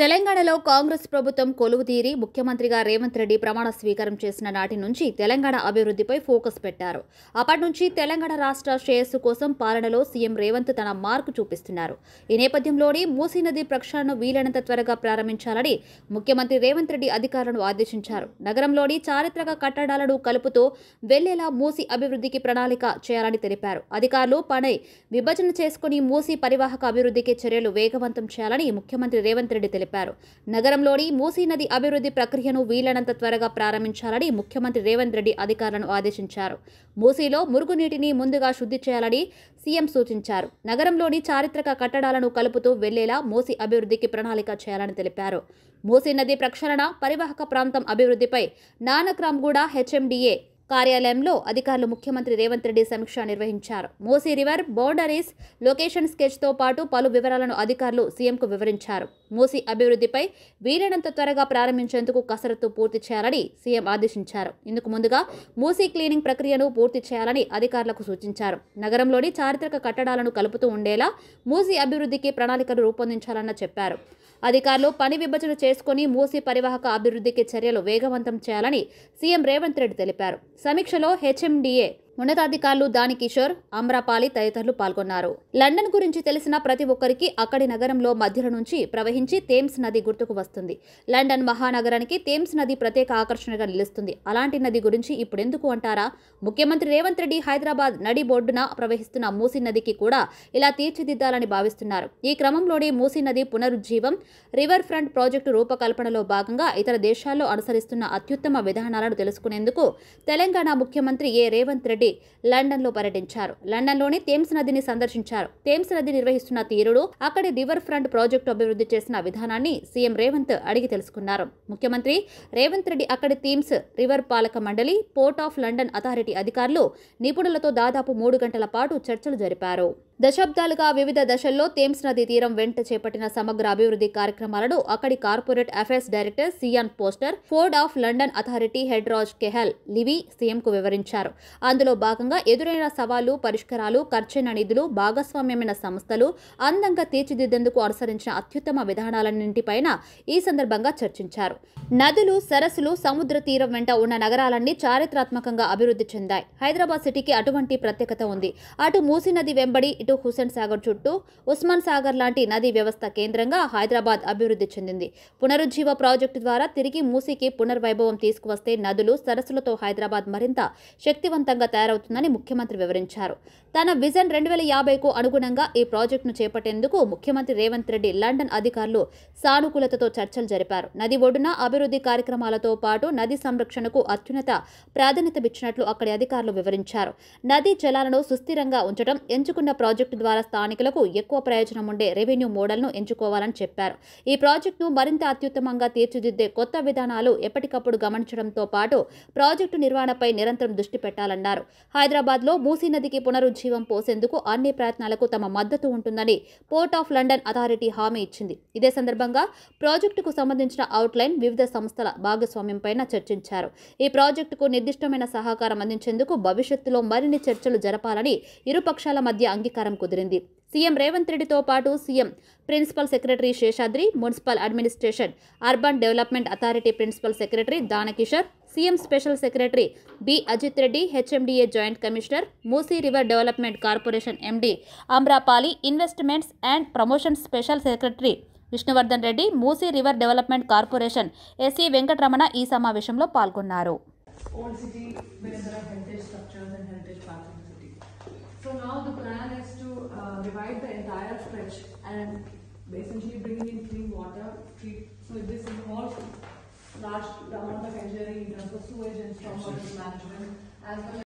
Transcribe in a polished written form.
తెలంగాణలో కాంగ్రెస్ ప్రభుత్వం కొలువుతీరి ముఖ్యమంత్రిగా రేవంత్ రెడ్డి ప్రమాణ స్వీకారం చేసిన నాటి నుంచి తెలంగాణ అభివృద్ధిపై ఫోకస్ పెట్టారు. అప్పటి నుంచి తెలంగాణ రాష్ట్ర శ్రేయస్సు కోసం పాలనలో సీఎం రేవంత్ తన మార్కు చూపిస్తున్నారు. ఈ నేపథ్యంలోనే మూసీ నది ప్రక్షాళనను వీలైనంత త్వరగా ప్రారంభించాలని ముఖ్యమంత్రి రేవంత్ రెడ్డి అధికారులను ఆదేశించారు. నగరంలోని చారిత్రక కట్టడాలను కలుపుతూ వెళ్లేలా మూసీ అభివృద్ధికి ప్రణాళిక చేయాలని తెలిపారు. అధికారులు పని విభజన చేసుకుని మూసీ పరివాహక అభివృద్ధికి చర్యలు వేగవంతం చేయాలని ముఖ్యమంత్రి రేవంత్ రెడ్డి తెలిపారు. నగరంలోని మూసీ నది అభివృద్ధి ప్రక్రియను వీలైనంత త్వరగా ప్రారంభించాలని ముఖ్యమంత్రి రేవంత్ రెడ్డి అధికారులను ఆదేశించారు. మూసీలో మురుగునీటిని ముందుగా శుద్ధి చేయాలని సీఎం సూచించారు. నగరంలోని చారిత్రక కట్టడాలను కలుపుతూ వెళ్లేలా మూసీ అభివృద్ధికి ప్రణాళిక చేయాలని తెలిపారు. మూసీ నది ప్రక్షాళన, పరివాహక ప్రాంతం అభివృద్ధిపై నానక్రామ్గూడ హెచ్ఎండిఏ కార్యాలయంలో అధికారులు ముఖ్యమంత్రి రేవంత్ రెడ్డి సమీక్ష నిర్వహించారు. మూసీ రివర్ బౌండరీస్ లొకేషన్ స్కెచ్తో పాటు పలు వివరాలను అధికారులు సీఎంకు వివరించారు. మూసీ అభివృద్ధిపై వీలైనంత త్వరగా ప్రారంభించేందుకు కసరత్తు పూర్తి చేయాలని సీఎం ఆదేశించారు. ఇందుకు ముందుగా మూసీ క్లీనింగ్ ప్రక్రియను పూర్తి చేయాలని అధికారులకు సూచించారు. నగరంలోని చారిత్రక కట్టడాలను కలుపుతూ ఉండేలా మూసీ అభివృద్ధికి ప్రణాళికలు రూపొందించాలని చెప్పారు. అధికారులు పని విభజన చేసుకుని మూసీ పరివాహక అభివృద్ధికి చర్యలు వేగవంతం చేయాలని సీఎం రేవంత్ రెడ్డి తెలిపారు. సమీక్షలో హెచ్ఎండిఏ ఉన్నతాధికారులు దానికిషోర్, అమ్రపాలి తదితరులు పాల్గొన్నారు. లండన్ గురించి తెలిసిన ప్రతి ఒక్కరికి అక్కడి నగరంలో మధ్యలో నుంచి ప్రవహించి థేమ్స్ నది గుర్తుకు వస్తుంది. లండన్ మహానగరానికి థేమ్స్ నది ప్రత్యేక ఆకర్షణగా నిలుస్తుంది. అలాంటి నది గురించి ఇప్పుడెందుకు అంటారా? ముఖ్యమంత్రి రేవంత్ రెడ్డి హైదరాబాద్ నడి బొడ్డున ప్రవహిస్తున్న మూసీ నదికి కూడా ఇలా తీర్చిదిద్దాలని భావిస్తున్నారు. ఈ క్రమంలోనే మూసీ నది పునరుజ్జీవం, రివర్ ఫ్రంట్ ప్రాజెక్టు రూపకల్పనలో భాగంగా ఇతర దేశాల్లో అనుసరిస్తున్న అత్యుత్తమ విధానాలను తెలుసుకునేందుకు తెలంగాణ ముఖ్యమంత్రి రేవంత్ రెడ్డి లండన్లో పర్యటించారు. లండన్లోని థేమ్స్ నదిని సందర్శించారు. థేమ్స్ నది నిర్వహిస్తున్న తీరుడు, అక్కడి రివర్ ఫ్రంట్ ప్రాజెక్టు అభివృద్ధి చేసిన విధానాన్ని సీఎం రేవంత్ అడిగి తెలుసుకున్నారు. ముఖ్యమంత్రి రేవంత్ రెడ్డి అక్కడి థేమ్స్ రివర్ పాలక మండలి, పోర్ట్ ఆఫ్ లండన్ అథారిటీ అధికారులు, నిపుణులతో దాదాపు 3 గంటల పాటు చర్చలు జరిపారు. దశాబ్దాలుగా వివిధ దశల్లో థేమ్స్ నదీ తీరం వెంట చేపట్టిన సమగ్ర అభివృద్ధి కార్యక్రమాలను అక్కడి corporate affairs director Sian Foster, port of London authority head Raj Kehal లివి సీఎంకు వివరించారు. అందులో భాగంగా ఎదురైన సవాళ్లు, పరిష్కారాలు, ఖర్చైన నిధులు, భాగస్వామ్యమైన సంస్థలు అందంగా తీర్చిదిద్దేందుకు అనుసరించిన అత్యుత్తమ విధానాలన్నింటిపైన ఈ సందర్భంగా చర్చించారు. నదులు, సరస్సులు, సముద్ర తీరం వెంట ఉన్న నగరాలన్నీ చారిత్రాత్మకంగా అభివృద్ధి చెందాయి. హైదరాబాద్ సిటీకి అటువంటి ప్రత్యేకత ఉంది. అటు మూసీ నది వెంబడి, ఇటు హుస్సేన్ సాగర్ చుట్టూ ఉస్మాన్ సాగర్ లాంటి నదీ వ్యవస్థ కేంద్రంగా హైదరాబాద్ అభివృద్ధి చెందింది. పునరుజ్జీవ ప్రాజెక్టు ద్వారా తిరిగి మూసీకి పునర్వైభవం తీసుకువస్తే నదులు, సరస్సులతో హైదరాబాద్ మరింత శక్తివంతంగా తయారవుతుందని ముఖ్యమంత్రి వివరించారు. తన విజన్ 2050కు అనుగుణంగా ఈ ప్రాజెక్టును చేపట్టేందుకు ముఖ్యమంత్రి రేవంత్ రెడ్డి లండన్ అధికారులు సానుకూలతతో చర్చలు జరిపారు. నది ఒడ్డున అభివృద్ధి కార్యక్రమాలతో పాటు నది సంరక్షణకు అత్యున్నత ప్రాధాన్యతనిచ్చినట్లు అక్కడి అధికారులు వివరించారు. నదీ జలాలను సుస్థిరంగా ఉంచడం, ఎంచుకున్న ప్రాజెక్టు ద్వారా స్థానికులకు ఎక్కువ ప్రయోజనం ఉండే రెవెన్యూ మోడల్ను ఎంచుకోవాలని చెప్పారు. ఈ ప్రాజెక్టును మరింత అత్యుత్తమంగా తీర్చిదిద్దే కొత్త విధానాలు ఎప్పటికప్పుడు గమనించడంతో పాటు ప్రాజెక్టు నిర్వహణపై నిరంతరం దృష్టి పెట్టాలన్నారు. హైదరాబాద్లో మూసీ నదికి పునరుజ్జీవం పోసేందుకు అన్ని ప్రయత్నాలకు తమ మద్దతు ఉంటుందని పోర్ట్ ఆఫ్ లండన్ అథారిటీ హామీ ఇచ్చింది. ఇదే సందర్భంగా ప్రాజెక్టుకు సంబంధించిన అవుట్లైన్, వివిధ సంస్థల భాగస్వామ్యంపైన చర్చించారు. ఈ ప్రాజెక్టుకు నిర్దిష్టమైన సహకారం అందించేందుకు భవిష్యత్తులో మరిన్ని చర్చలు జరపాలని ఇరు పక్షాల మధ్య అంగీకారం కుదిరింది. సీఎం రేవంత్ రెడ్డితో పాటు CM principal secretary Seshadri, municipal administration, urban development authority principal secretary Danakishore, CM special secretary B Ajit Reddy, HMDA joint commissioner, Musi river development corporation MD Amrapali, investments and promotion special secretary Vishnuvardhan Reddy, Musi river development corporation SC Venkataramana ఈ సమావేశంలో పాల్గొన్నారు. So now the plan is to revive the entire stretch and essentially bringing in clean water. So this involves large amount of engineering in terms of sewage and stormwater management as well as